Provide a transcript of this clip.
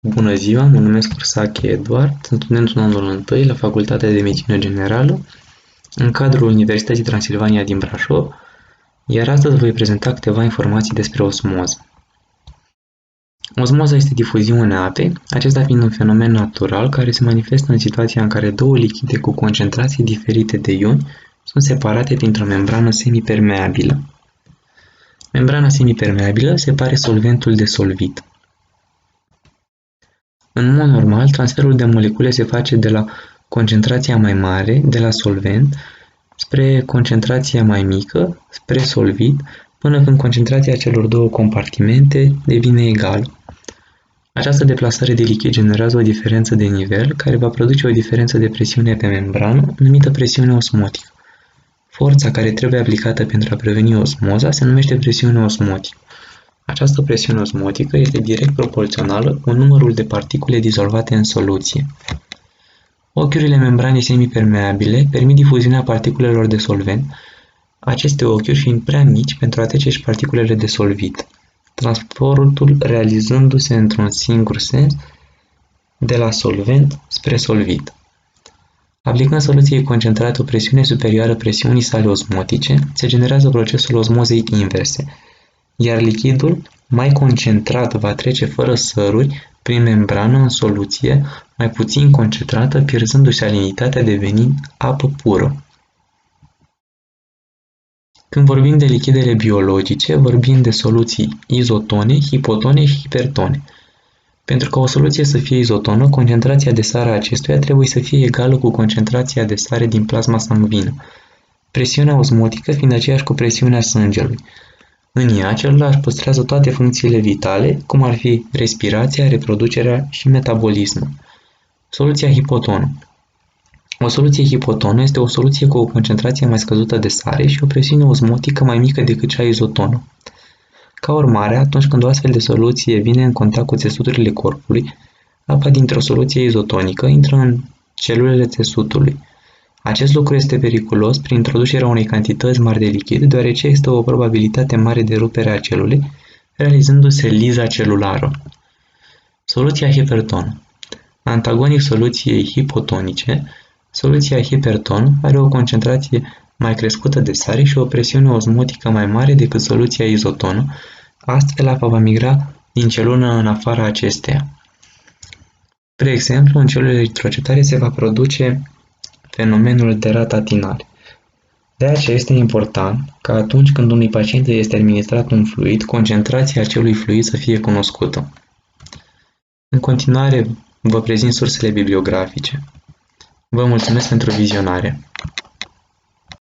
Bună ziua, mă numesc Ursache Eduard, sunt studentul anul 1 la Facultatea de Medicină Generală, în cadrul Universității Transilvania din Brașov, iar astăzi voi prezenta câteva informații despre osmoză. Osmoza este difuziunea apei, acesta fiind un fenomen natural care se manifestă în situația în care două lichide cu concentrații diferite de ioni sunt separate printr-o membrană semipermeabilă. Membrana semipermeabilă separă solventul de solvit. În mod normal, transferul de molecule se face de la concentrația mai mare, de la solvent, spre concentrația mai mică, spre solvit, până când concentrația celor două compartimente devine egală. Această deplasare de lichid generează o diferență de nivel, care va produce o diferență de presiune pe membrană, numită presiune osmotică. Forța care trebuie aplicată pentru a preveni osmoza se numește presiune osmotică. Această presiune osmotică este direct proporțională cu numărul de particule dizolvate în soluție. Ochiurile membranei semipermeabile permit difuziunea particulelor de solvent, aceste ochiuri fiind prea mici pentru a trece și particulele de solvit, transportul realizându-se într-un singur sens de la solvent spre solvit. Aplicând soluției concentrate o presiune superioară presiunii sale osmotice, se generează procesul osmozei inverse, iar lichidul mai concentrat va trece fără săruri prin membrană în soluție mai puțin concentrată, pierzându-și salinitatea devenind apă pură. Când vorbim de lichidele biologice, vorbim de soluții izotone, hipotone și hipertone. Pentru ca o soluție să fie izotonă, concentrația de sare a acestuia trebuie să fie egală cu concentrația de sare din plasma sanguină, presiunea osmotică fiind aceeași cu presiunea sângelui. În ea, celula își păstrează toate funcțiile vitale, cum ar fi respirația, reproducerea și metabolismul. Soluția hipotonă. O soluție hipotonă este o soluție cu o concentrație mai scăzută de sare și o presiune osmotică mai mică decât cea izotonă. Ca urmare, atunci când o astfel de soluție vine în contact cu țesuturile corpului, apa dintr-o soluție izotonică intră în celulele țesutului. Acest lucru este periculos prin introducerea unei cantități mari de lichid, deoarece există o probabilitate mare de rupere a celulei, realizându-se liza celulară. Soluția hipertonă. Antagonic soluției hipotonice, soluția hiperton are o concentrație mai crescută de sare și o presiune osmotică mai mare decât soluția izotonă, astfel apa va migra din celulă în afara acesteia. Spre exemplu, în celulele eritrocitare se va produce fenomenul de ratatinare. De aceea este important ca atunci când unui pacient este administrat un fluid, concentrația acelui fluid să fie cunoscută. În continuare, vă prezint sursele bibliografice. Vă mulțumesc pentru vizionare.